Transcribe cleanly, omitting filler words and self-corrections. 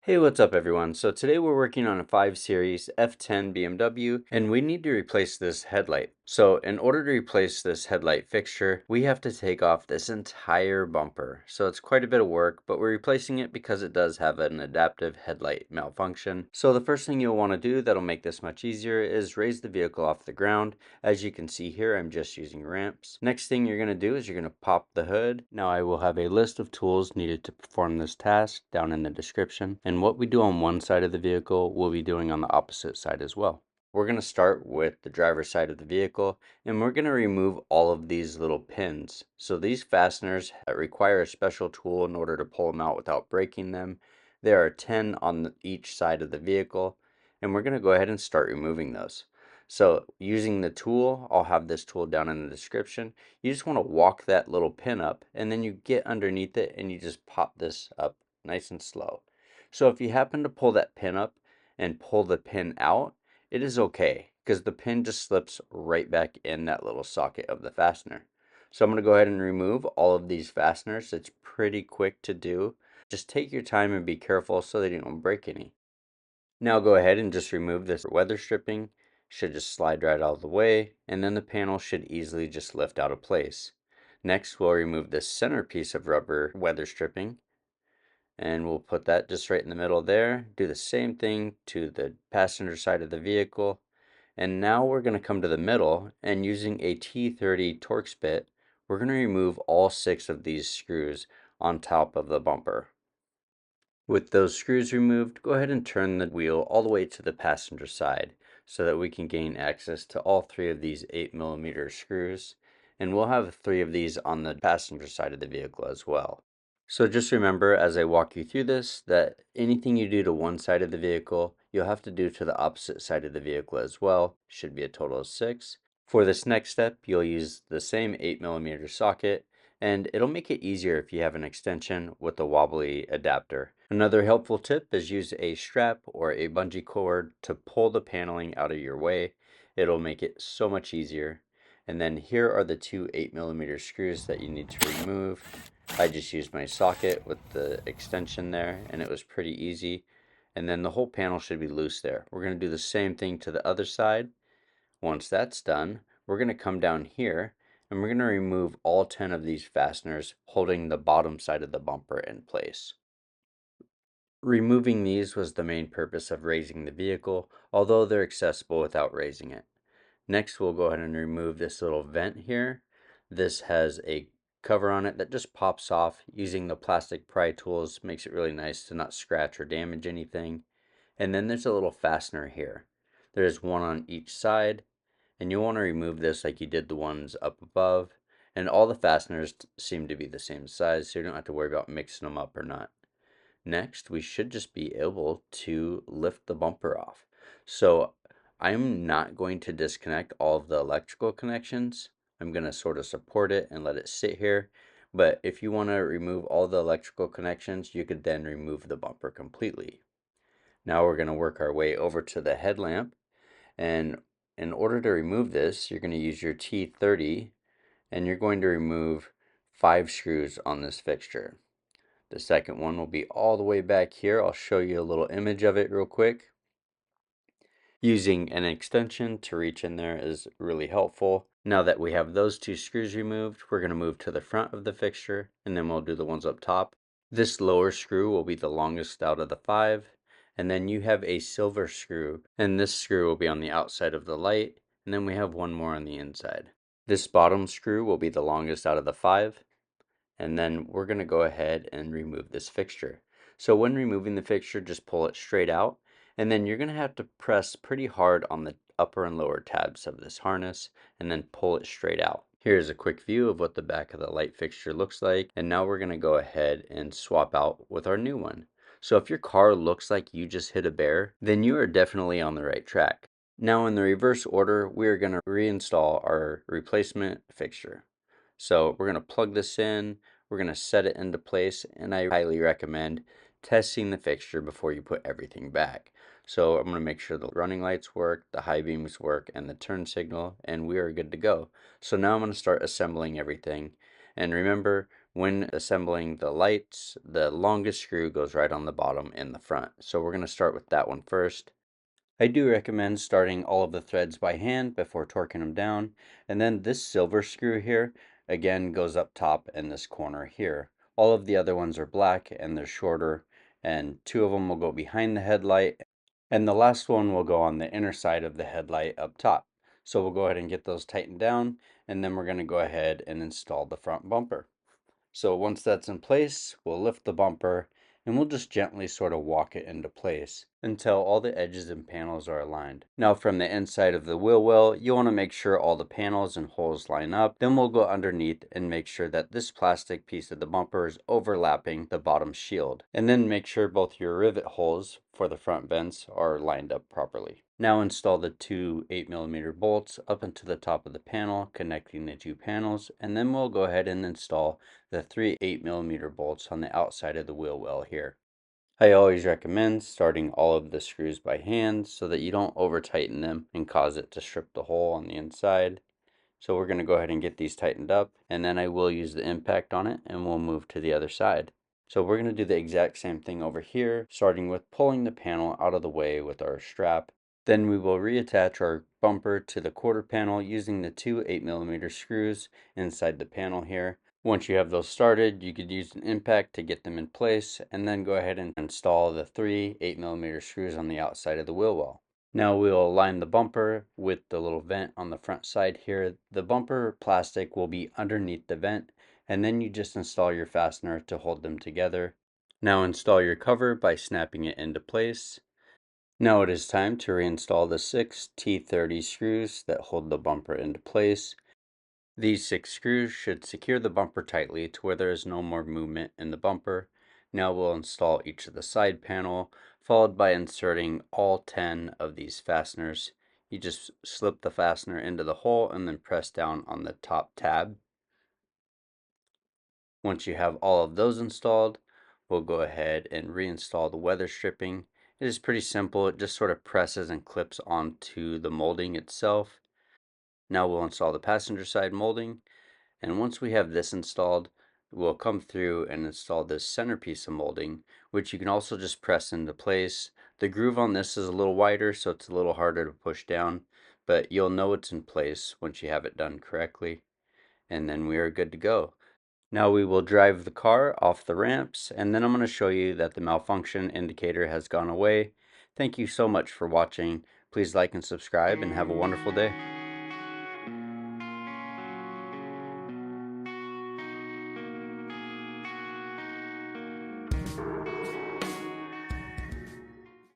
Hey, what's up everyone? So today we're working on a 5 Series F10 BMW and we need to replace this headlight. So in order to replace this headlight fixture, we have to take off this entire bumper. So it's quite a bit of work, but we're replacing it because it does have an adaptive headlight malfunction. So the first thing you'll want to do that'll make this much easier is raise the vehicle off the ground. As you can see here, I'm just using ramps. Next thing you're going to do is you're going to pop the hood. Now I will have a list of tools needed to perform this task down in the description. And what we do on one side of the vehicle, we'll be doing on the opposite side as well. We're going to start with the driver's side of the vehicle and we're going to remove all of these little pins. So these fasteners require a special tool in order to pull them out without breaking them. There are 10 on each side of the vehicle and we're going to go ahead and start removing those. So using the tool, I'll have this tool down in the description. You just want to walk that little pin up and then you get underneath it and you just pop this up nice and slow. So if you happen to pull that pin up and pull the pin out, it is okay because the pin just slips right back in that little socket of the fastener. So I'm going to go ahead and remove all of these fasteners. It's pretty quick to do. Just take your time and be careful so that you don't break any. Now go ahead and just remove this weather stripping. Should just slide right out of the way, and then the panel should easily just lift out of place. Next, we'll remove this center piece of rubber weather stripping and we'll put that just right in the middle there. Do the same thing to the passenger side of the vehicle. And now we're going to come to the middle and using a T30 Torx bit, we're going to remove all 6 of these screws on top of the bumper. With those screws removed, go ahead and turn the wheel all the way to the passenger side so that we can gain access to all 3 of these 8mm screws. And we'll have 3 of these on the passenger side of the vehicle as well. So just remember as I walk you through this that anything you do to one side of the vehicle, you'll have to do to the opposite side of the vehicle as well. Should be a total of 6. For this next step, you'll use the same 8mm socket, and it'll make it easier if you have an extension with a wobbly adapter. Another helpful tip is use a strap or a bungee cord to pull the paneling out of your way. It'll make it so much easier. And then here are the 2 8mm screws that you need to remove. I just used my socket with the extension there and it was pretty easy. And then the whole panel should be loose there. We're going to do the same thing to the other side. Once that's done, we're going to come down here and we're going to remove all 10 of these fasteners holding the bottom side of the bumper in place. Removing these was the main purpose of raising the vehicle, although they're accessible without raising it. Next, we'll go ahead and remove this little vent here. This has a cover on it that just pops off. Using the plastic pry tools makes it really nice to not scratch or damage anything. And then there's a little fastener here. There's one on each side, and you'll want to remove this like you did the ones up above. And all the fasteners seem to be the same size, so you don't have to worry about mixing them up or not. Next, we should just be able to lift the bumper off. So I'm not going to disconnect all of the electrical connections. I'm going to sort of support it and let it sit here. But if you want to remove all the electrical connections, you could then remove the bumper completely. Now we're going to work our way over to the headlamp. And in order to remove this, you're going to use your T30 and you're going to remove 5 screws on this fixture. The second one will be all the way back here. I'll show you a little image of it real quick. Using an extension to reach in there is really helpful. Now that we have those 2 screws removed, we're going to move to the front of the fixture and then we'll do the ones up top. This lower screw will be the longest out of the 5. And then you have a silver screw, and this screw will be on the outside of the light, and then we have one more on the inside. This bottom screw will be the longest out of the 5. And then we're going to go ahead and remove this fixture. So when removing the fixture, just pull it straight out, and then you're going to have to press pretty hard on the upper and lower tabs of this harness and then pull it straight out. Here's a quick view of what the back of the light fixture looks like, and now we're going to go ahead and swap out with our new one. So if your car looks like you just hit a bear, then you are definitely on the right track. Now in the reverse order, we are going to reinstall our replacement fixture. So we're going to plug this in, we're going to set it into place, and I highly recommend testing the fixture before you put everything back. So I'm going to make sure the running lights work, the high beams work, and the turn signal, and we are good to go. So now I'm going to start assembling everything. And remember, When assembling the lights, the longest screw goes right on the bottom in the front. So we're going to start with that one first. I do recommend starting all of the threads by hand before torquing them down. And then this silver screw here, again, goes up top in this corner here. All of the other ones are black and they're shorter, and 2 of them will go behind the headlight, and the last one will go on the inner side of the headlight up top. So we'll go ahead and get those tightened down, and then we're going to go ahead and install the front bumper. So once that's in place, we'll lift the bumper and we'll just gently sort of walk it into place until all the edges and panels are aligned. Now from the inside of the wheel well, you want to make sure all the panels and holes line up. Then we'll go underneath and make sure that this plastic piece of the bumper is overlapping the bottom shield. And then make sure both your rivet holes for the front vents are lined up properly. Now install the 2 8mm bolts up into the top of the panel, connecting the 2 panels, and then we'll go ahead and install the 3 8mm bolts on the outside of the wheel well here. I always recommend starting all of the screws by hand so that you don't over tighten them and cause it to strip the hole on the inside. So we're going to go ahead and get these tightened up, and then I will use the impact on it and we'll move to the other side. So we're going to do the exact same thing over here, starting with pulling the panel out of the way with our strap. Then we will reattach our bumper to the quarter panel using the 2 8mm screws inside the panel here. Once you have those started, you could use an impact to get them in place, and then go ahead and install the 3 8mm screws on the outside of the wheel well. Now we'll align the bumper with the little vent on the front side here. The bumper plastic will be underneath the vent, and then you just install your fastener to hold them together. Now install your cover by snapping it into place. Now it is time to reinstall the 6 T30 screws that hold the bumper into place. These 6 screws should secure the bumper tightly to where there is no more movement in the bumper. Now we'll install each of the side panel, followed by inserting all 10 of these fasteners. You just slip the fastener into the hole and then press down on the top tab. Once you have all of those installed, we'll go ahead and reinstall the weather stripping. It is pretty simple. It just sort of presses and clips onto the molding itself. Now we'll install the passenger side molding, and once we have this installed, we'll come through and install this centerpiece of molding, which you can also just press into place. The groove on this is a little wider, so it's a little harder to push down, but you'll know it's in place once you have it done correctly, and then we are good to go. Now we will drive the car off the ramps, and then I'm going to show you that the malfunction indicator has gone away. Thank you so much for watching. Please like and subscribe, and have a wonderful day.